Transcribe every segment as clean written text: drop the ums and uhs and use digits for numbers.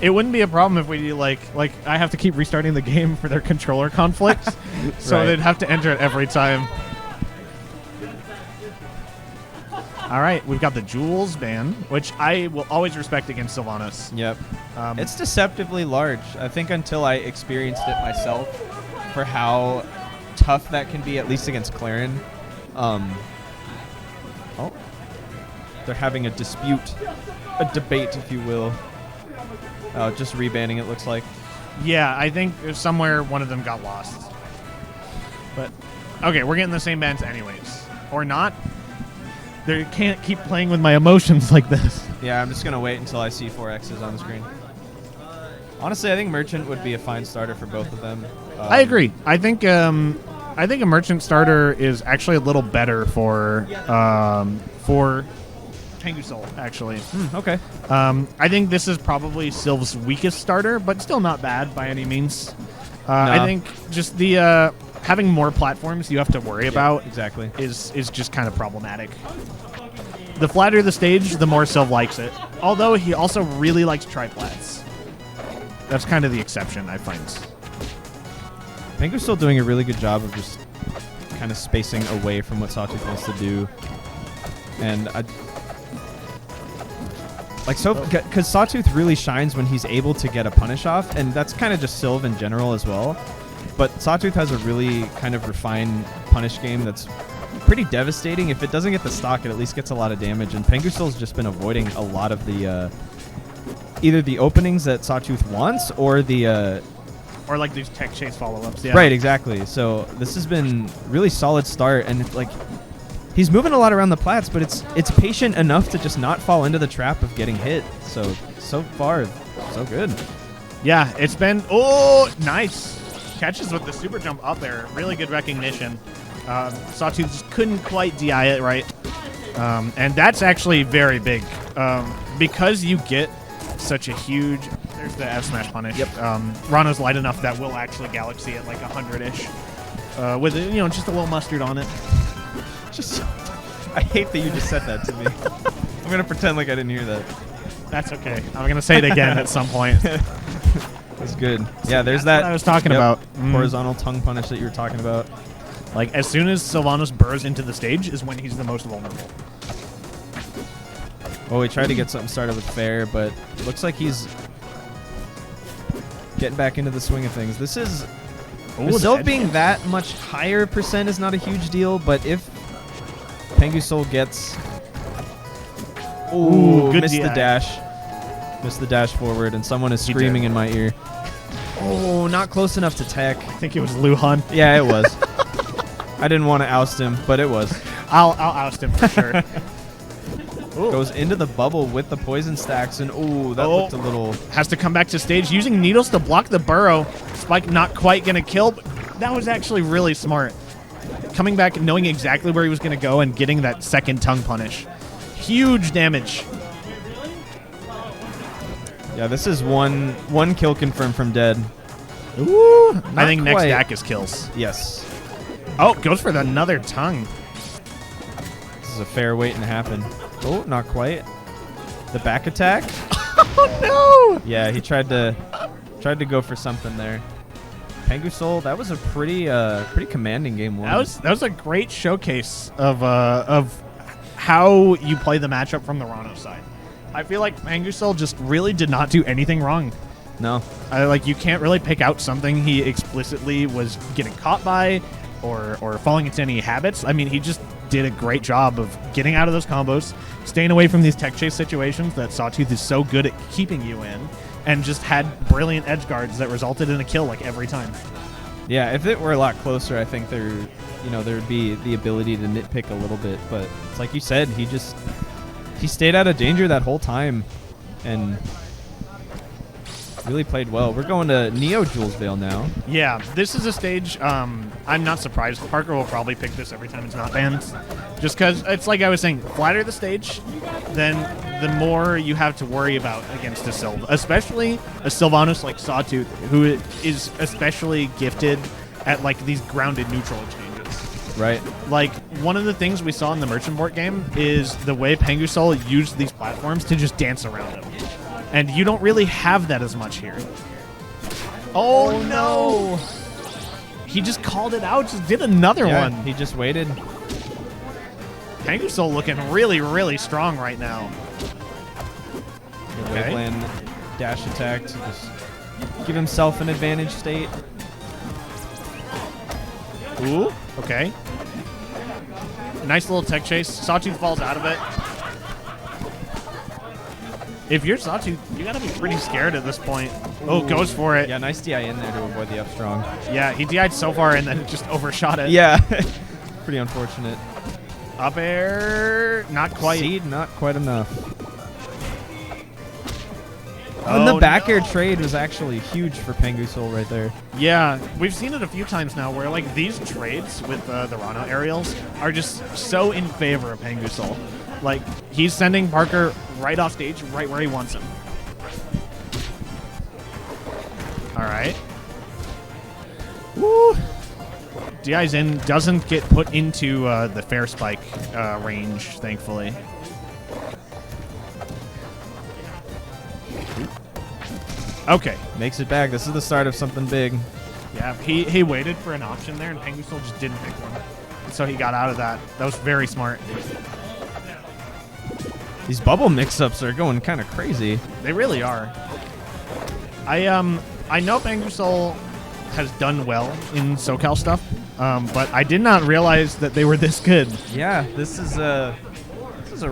It wouldn't be a problem if we like I have to keep restarting the game for their controller conflicts, so Right. they'd have to enter it every time. All right, we've got the Jules ban, which I will always respect against Sylvanos. Yep. It's deceptively large. I think until I experienced it myself, for how tough that can be, at least against Clarin. Oh, they're having a dispute, a debate, if you will. Just rebanning, it looks like. Yeah, I think somewhere one of them got lost. But okay, we're getting the same bans anyways, or not. They can't keep playing with my emotions like this. Yeah, I'm just gonna wait until I see 4X's on the screen. Honestly, I think Merchant would be a fine starter for both of them. I agree. I think a Merchant starter is actually a little better for PenguSol, actually. Okay. I think this is probably Sylv's weakest starter, but still not bad by any means. No. I think just the having more platforms you have to worry about exactly is just kind of problematic. The flatter the stage, the more Sylv likes it. Although he also really likes tri-flats. That's kind of the exception, I find. PenguSol doing a really good job of just kind of spacing away from what Sawtooth wants to do. And because Sawtooth really shines when he's able to get a punish off, and that's kind of just Sylv in general as well. But Sawtooth has a really kind of refined punish game that's pretty devastating. If it doesn't get the stock, it at least gets a lot of damage. And PenguSol's just been avoiding a lot of the either the openings that Sawtooth wants or the or like these tech chase follow-ups. Yeah. Right, exactly. So this has been really solid start, and like he's moving a lot around the plats, but it's patient enough to just not fall into the trap of getting hit. So far, so good. Yeah, it's been nice. Catches with the super jump up there. Really good recognition. Sawtooth just couldn't quite DI it right. And that's actually very big. Because you get such a huge... There's the F smash punish. Yep. Ranno's light enough that will actually Galaxy at like 100-ish. With, just a little mustard on it. I hate that you just said that to me. I'm going to pretend like I didn't hear that. That's okay. I'm going to say it again at some point. That's good. Yeah, there's That's what I was talking about. Horizontal tongue punish that you were talking about. Like, as soon as Sylvanos burrs into the stage is when he's the most vulnerable. Oh, he tried to get something started with Fair, but looks like he's getting back into the swing of things. This is... Sylv being that much higher percent is not a huge deal, but if PenguSol gets... Ooh, good missed DI. the dash. Missed the dash forward, and someone is screaming in my ear. Oh, not close enough to tech. I think it was Luhan. Yeah, it was. I didn't want to oust him, but it was. I'll oust him for sure. Goes into the bubble with the poison stacks, and that looked a little... Has to come back to stage using needles to block the burrow. Spike not quite going to kill, but that was actually really smart. Coming back and knowing exactly where he was going to go and getting that second tongue punish. Huge damage. Yeah, this is one kill confirmed from Dead. Ooh, I think quite. next stack is kills. Yes. Oh, goes for another tongue. This is a fair waiting to happen. Oh, not quite. The back attack. Oh no! Yeah, he tried to go for something there. PenguSol, that was a pretty commanding game one. That was a great showcase of how you play the matchup from the Ranno side. I feel like PenguSol just really did not do anything wrong. No. You can't really pick out something he explicitly was getting caught by or falling into any habits. I mean, he just did a great job of getting out of those combos, staying away from these tech chase situations that Sawtooth is so good at keeping you in, and just had brilliant edge guards that resulted in a kill like every time. Yeah, if it were a lot closer, I think there'd be the ability to nitpick a little bit, but it's like you said, he stayed out of danger that whole time and really played well. We're going to Neo Jules Vale now. Yeah, this is a stage, I'm not surprised. Parker will probably pick this every time it's not banned. Just because, it's like I was saying, flatter the stage, then the more you have to worry about against a Sylv. Especially a Sylvanos like Sawtooth, who is especially gifted at like these grounded neutral exchanges. Right. Like, one of the things we saw in the Merchant Board game is the way PenguSol used these platforms to just dance around them. And you don't really have that as much here. Oh, no! He just called it out, just did another one. He just waited. PenguSol looking really, really strong right now. The Waveland dash attack to just give himself an advantage state. Ooh, okay. Nice little tech chase. Sawtooth falls out of it. If you're Sawtooth, you gotta be pretty scared at this point. Oh, goes for it. Yeah, nice DI in there to avoid the up strong. Yeah, he DI'd so far and then just overshot it. Yeah, pretty unfortunate. Up air, not quite. Seed, not quite enough. Oh, And the back air trade was actually huge for PenguSol right there. Yeah, we've seen it a few times now where like these trades with the Ranno aerials are just so in favor of PenguSol. Like, he's sending Parker right off stage, right where he wants him. All right. Woo! DI's in, doesn't get put into the fair spike range, thankfully. Okay. Makes it back. This is the start of something big. Yeah, he waited for an option there, and PenguSol just didn't pick one. So he got out of that. That was very smart. These bubble mix-ups are going kind of crazy. They really are. I know PenguSol has done well in SoCal stuff, but I did not realize that they were this good. Yeah, this is a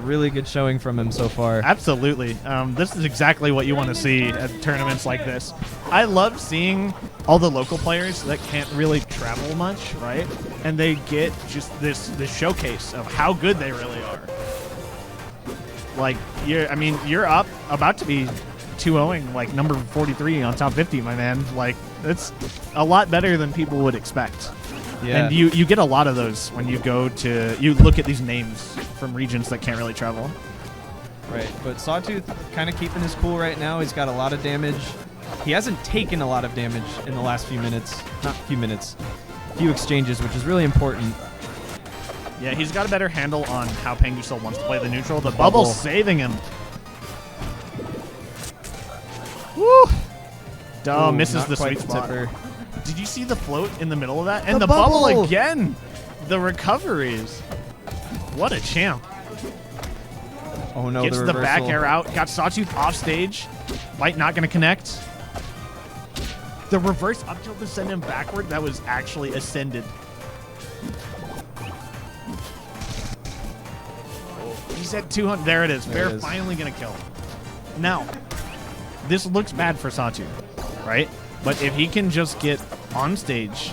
really good showing from him so far. Absolutely. This is exactly what you want to see at tournaments like this. I love seeing all the local players that can't really travel much, right? And they get just this showcase of how good they really are. Like, you're up, about to be 2-0ing, like number 43 on top 50, my man. Like, it's a lot better than people would expect. Yeah. And you get a lot of those when you go to, you look at these names from regions that can't really travel. Right, but Sawtooth kind of keeping his cool right now. He's got a lot of damage. He hasn't taken a lot of damage in the last few minutes. Not few minutes. Few exchanges, which is really important. Yeah, he's got a better handle on how PenguSol wants to play the neutral. The bubble saving him. Woo! Oh, misses the sweet spot. Tipper. Did you see the float in the middle of that? And The the bubble bubble! again. The recoveries. What a champ. Oh no, Gets the the reversal. back air out. Got Sawtooth off stage. Light not going to connect. The reverse up tilt to send him backward. That was actually ascended. He's at 200. There it is. There it Bear is. finally going to kill. Now, this looks bad for Sawtooth, right? But if he can just get on stage,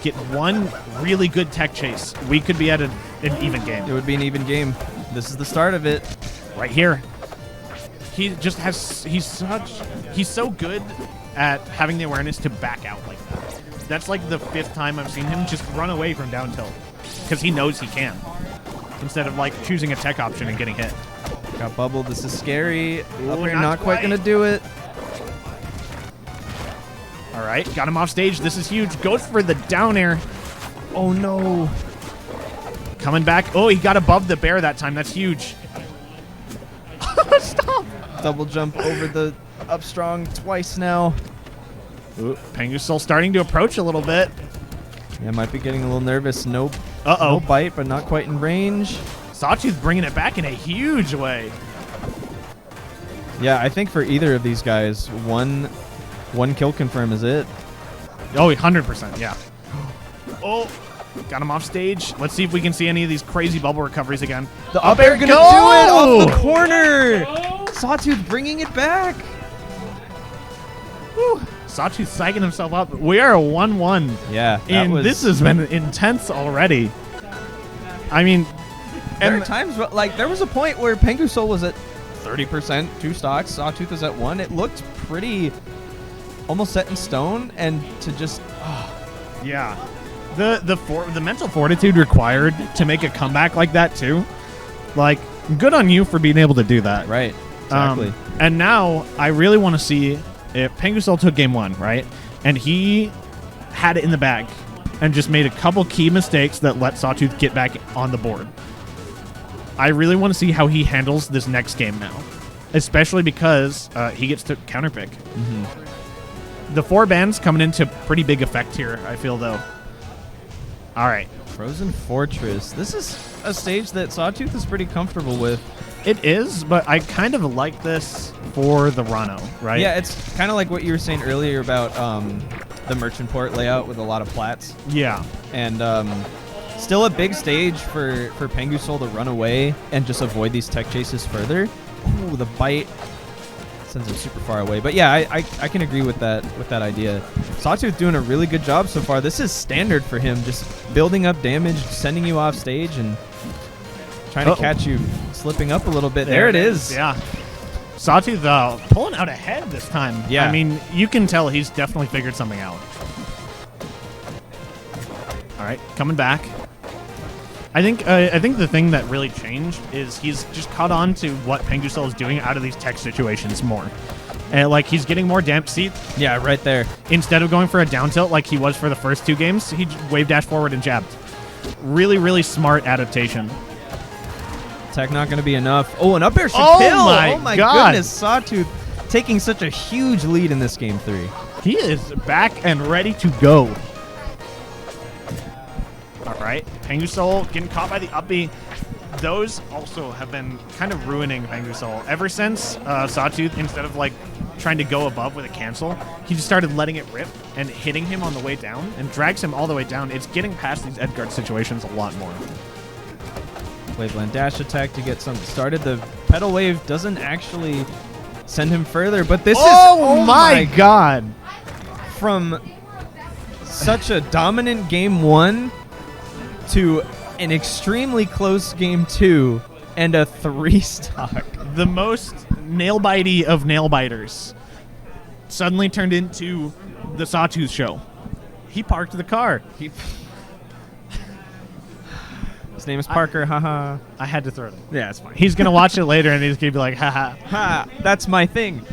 get one really good tech chase, we could be at an even game. It would be an even game. This is the start of it. Right here. He just has, he's so good at having the awareness to back out like that. That's like the 5th time I've seen him just run away from down tilt because he knows he can, instead of like choosing a tech option and getting hit. Got bubbled. This is scary. Ooh, Up air, not not quite quite. going to do it. All right, got him off stage. This is huge. Goes for the down air. Oh no. Coming back. Oh, he got above the bear that time. That's huge. Stop. Double jump over the up strong twice now. Ooh, PenguSol starting to approach a little bit. Yeah, might be getting a little nervous. Nope. Uh-oh. No bite, but not quite in range. Sawtooth bringing it back in a huge way. Yeah, I think for either of these guys, one kill confirm is it. Oh, 100%, yeah. Oh, got him off stage. Let's see if we can see any of these crazy bubble recoveries again. The up air gonna do it off the corner. Sawtooth bringing it back. Whew. Sawtooth psyching himself up. We are a 1-1. Yeah, And this has been intense already. I mean, There and are times, like there was a point where PenguSol was at 30%, 2 stocks. Sawtooth was at 1. It looked pretty, almost set in stone, and to just yeah, the mental fortitude required to make a comeback like that too. Like, good on you for being able to do that. right, exactly. And now I really want to see if PenguSol took game 1, right? And he had it in the bag and just made a couple key mistakes that let Sawtooth get back on the board. I really want to see how he handles this next game now. especially because he gets to counterpick. Mm-hmm. The 4 bans coming into pretty big effect here, I feel, though. All right. Frozen Fortress. This is a stage that Sawtooth is pretty comfortable with. It is, but I kind of like this for the Ranno, right? Yeah, it's kind of like what you were saying earlier about the Merchant Port layout with a lot of plats. Yeah. And still a big stage for PenguSol to run away and just avoid these tech chases further. Ooh, the bite sends him super far away. But yeah, I can agree with that idea. Sawtooth doing a really good job so far. This is standard for him, just building up damage, sending you off stage, and trying to catch you slipping up a little bit. There it is. Yeah. Sawtooth pulling out ahead this time. Yeah. I mean, you can tell he's definitely figured something out. All right, coming back. I think the thing that really changed is he's just caught on to what PenguSol is doing out of these tech situations more. And like he's getting more damp seat. Yeah, right there. Instead of going for a down tilt like he was for the first 2 games, he wave dash forward and jabbed. Really, really smart adaptation. Tech not going to be enough. Oh, an up air should Oh kill. my Oh my God. goodness, Sawtooth taking such a huge lead in this game 3. He is back and ready to go. All right, PenguSol getting caught by the up B. Those also have been kind of ruining PenguSol. Ever since Sawtooth, instead of like trying to go above with a cancel, he just started letting it rip and hitting him on the way down and drags him all the way down. It's getting past these edgeguard situations a lot more. Waveland dash attack to get something started. The pedal wave doesn't actually send him further, but this is... Oh my God. From such a dominant game 1 to an extremely close game 2 and a 3 stock. The most nail-bitey of nail-biters suddenly turned into the Sawtooth show. He parked the car. His name is Parker, haha. I had to throw it. Yeah, it's fine. He's going to watch it later and he's going to be like, haha. Ha, that's my thing.